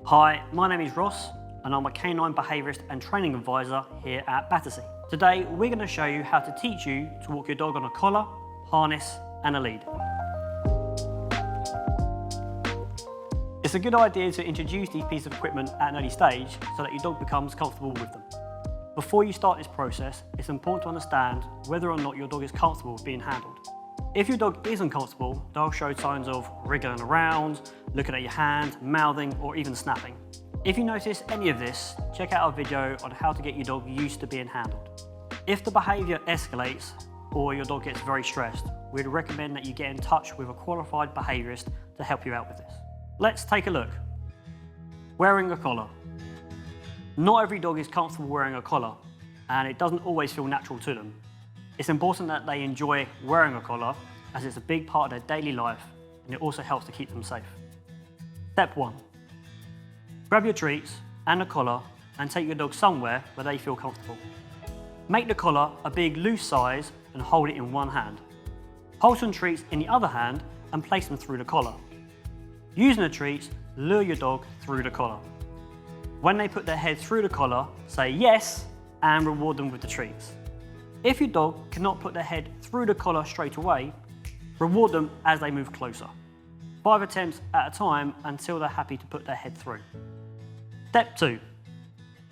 Hi, my name is Ross and I'm a canine behaviourist and training advisor here at Battersea. Today we're going to show you how to teach you to walk your dog on a collar, harness and a lead. It's a good idea to introduce these pieces of equipment at an early stage so that your dog becomes comfortable with them. Before you start this process, it's important to understand whether or not your dog is comfortable with being handled. If your dog isn't comfortable, they'll show signs of wriggling around, looking at your hand, mouthing, or even snapping. If you notice any of this, check out our video on how to get your dog used to being handled. If the behaviour escalates or your dog gets very stressed, we'd recommend that you get in touch with a qualified behaviourist to help you out with this. Let's take a look. Wearing a collar. Not every dog is comfortable wearing a collar, and it doesn't always feel natural to them. It's important that they enjoy wearing a collar as it's a big part of their daily life and it also helps to keep them safe. Step 1. Grab your treats and a collar and take your dog somewhere where they feel comfortable. Make the collar a big loose size and hold it in one hand. Hold some treats in the other hand and place them through the collar. Using the treats, lure your dog through the collar. When they put their head through the collar, say yes and reward them with the treats. If your dog cannot put their head through the collar straight away, reward them as they move closer. 5 attempts at a time until they're happy to put their head through. Step 2.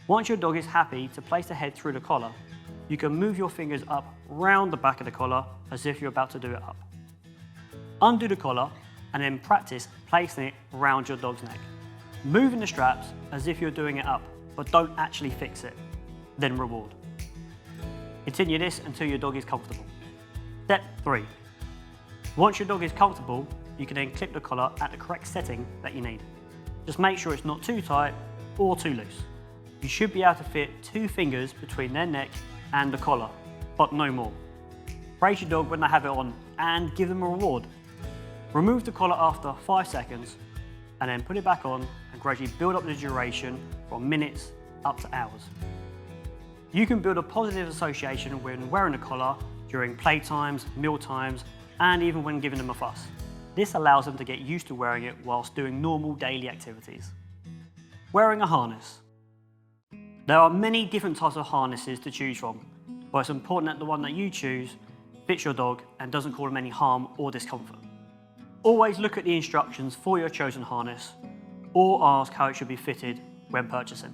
Once your dog is happy to place their head through the collar, you can move your fingers up round the back of the collar as if you're about to do it up. Undo the collar and then practice placing it around your dog's neck. Moving the straps as if you're doing it up, but don't actually fix it. Then reward. Continue this until your dog is comfortable. Step 3. Once your dog is comfortable, you can then clip the collar at the correct setting that you need. Just make sure it's not too tight or too loose. You should be able to fit 2 fingers between their neck and the collar, but no more. Praise your dog when they have it on and give them a reward. Remove the collar after 5 seconds and then put it back on and gradually build up the duration from minutes up to hours. You can build a positive association when wearing a collar during playtimes, meal times, and even when giving them a fuss. This allows them to get used to wearing it whilst doing normal daily activities. Wearing a harness. There are many different types of harnesses to choose from, but it's important that the one that you choose fits your dog and doesn't cause them any harm or discomfort. Always look at the instructions for your chosen harness or ask how it should be fitted when purchasing.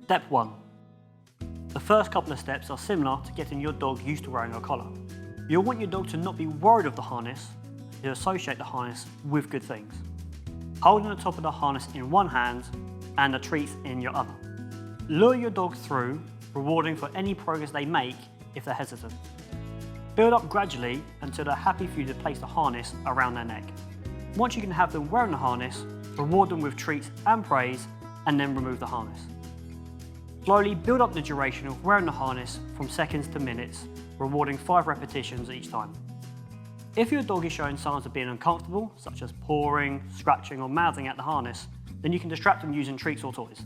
Step 1. The first couple of steps are similar to getting your dog used to wearing a collar. You'll want your dog to not be worried of the harness, to associate the harness with good things. Holding the top of the harness in one hand and the treats in your other. Lure your dog through, rewarding for any progress they make if they're hesitant. Build up gradually until they're happy for you to place the harness around their neck. Once you can have them wearing the harness, reward them with treats and praise, and then remove the harness. Slowly build up the duration of wearing the harness from seconds to minutes, rewarding 5 repetitions each time. If your dog is showing signs of being uncomfortable, such as pawing, scratching or mouthing at the harness, then you can distract them using treats or toys.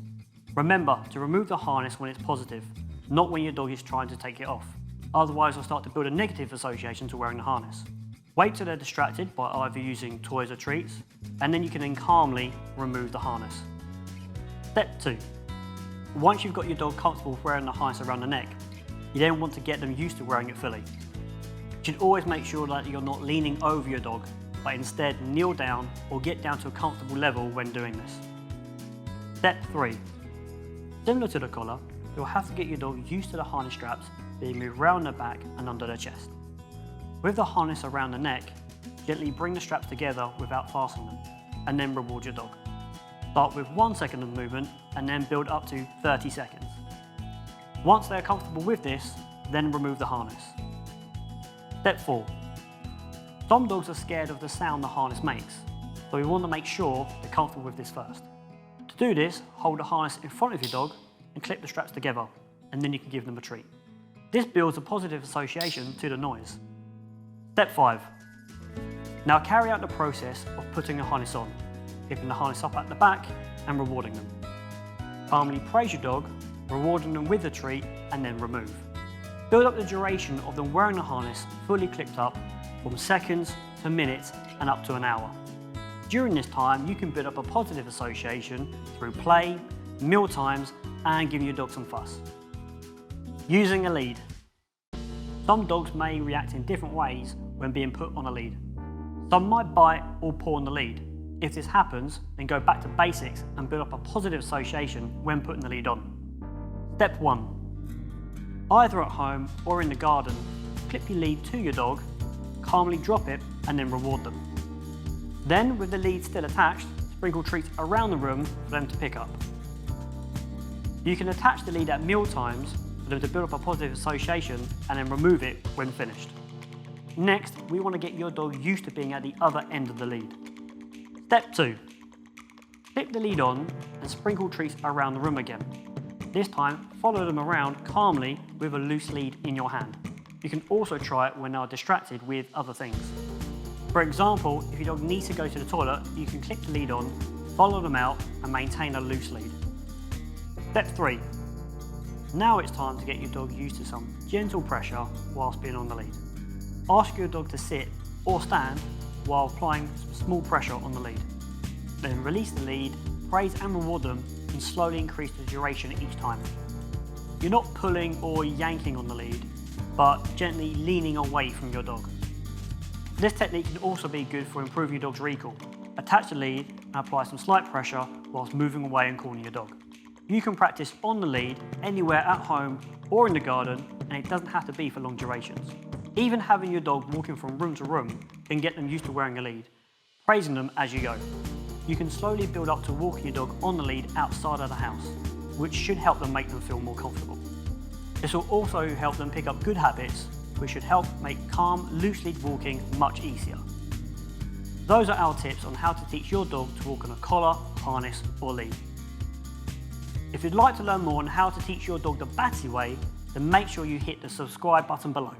Remember to remove the harness when it's positive, not when your dog is trying to take it off. Otherwise they'll start to build a negative association to wearing the harness. Wait till they're distracted by either using toys or treats, and then you can then calmly remove the harness. Step 2. Once you've got your dog comfortable wearing the harness around the neck, you then want to get them used to wearing it fully. You should always make sure that you're not leaning over your dog, but instead kneel down or get down to a comfortable level when doing this. Step 3. Similar to the collar, you'll have to get your dog used to the harness straps being moved round their back and under their chest. With the harness around the neck, gently bring the straps together without fastening them, and then reward your dog. Start with 1 second of movement and then build up to 30 seconds. Once they're comfortable with this, then remove the harness. Step 4. Some dogs are scared of the sound the harness makes, so we want to make sure they're comfortable with this first. To do this, hold the harness in front of your dog and clip the straps together, and then you can give them a treat. This builds a positive association to the noise. Step 5. Now carry out the process of putting the harness on, picking the harness up at the back and rewarding them. Calmly praise your dog, rewarding them with a treat and then remove. Build up the duration of them wearing the harness fully clipped up from seconds to minutes and up to an hour. During this time, you can build up a positive association through play, meal times, and giving your dog some fuss. Using a lead. Some dogs may react in different ways when being put on a lead. Some might bite or paw on the lead. If this happens, then go back to basics and build up a positive association when putting the lead on. Step 1. Either at home or in the garden, clip your lead to your dog, calmly drop it, and then reward them. Then, with the lead still attached, sprinkle treats around the room for them to pick up. You can attach the lead at meal times for them to build up a positive association and then remove it when finished. Next, we want to get your dog used to being at the other end of the lead. Step 2. Clip the lead on and sprinkle treats around the room again. This time, follow them around calmly with a loose lead in your hand. You can also try it when they are distracted with other things. For example, if your dog needs to go to the toilet, you can clip the lead on, follow them out, and maintain a loose lead. Step 3. Now it's time to get your dog used to some gentle pressure whilst being on the lead. Ask your dog to sit or stand while applying some small pressure on the lead. Then release the lead, praise and reward them, and slowly increase the duration each time. You're not pulling or yanking on the lead, but gently leaning away from your dog. This technique can also be good for improving your dog's recall. Attach the lead and apply some slight pressure whilst moving away and calling your dog. You can practice on the lead anywhere at home or in the garden, and it doesn't have to be for long durations. Even having your dog walking from room to room can get them used to wearing a lead, praising them as you go. You can slowly build up to walking your dog on the lead outside of the house, which should help them make them feel more comfortable. This will also help them pick up good habits, which should help make calm, loose lead walking much easier. Those are our tips on how to teach your dog to walk on a collar, harness or lead. If you'd like to learn more on how to teach your dog the Battersea way, then make sure you hit the subscribe button below.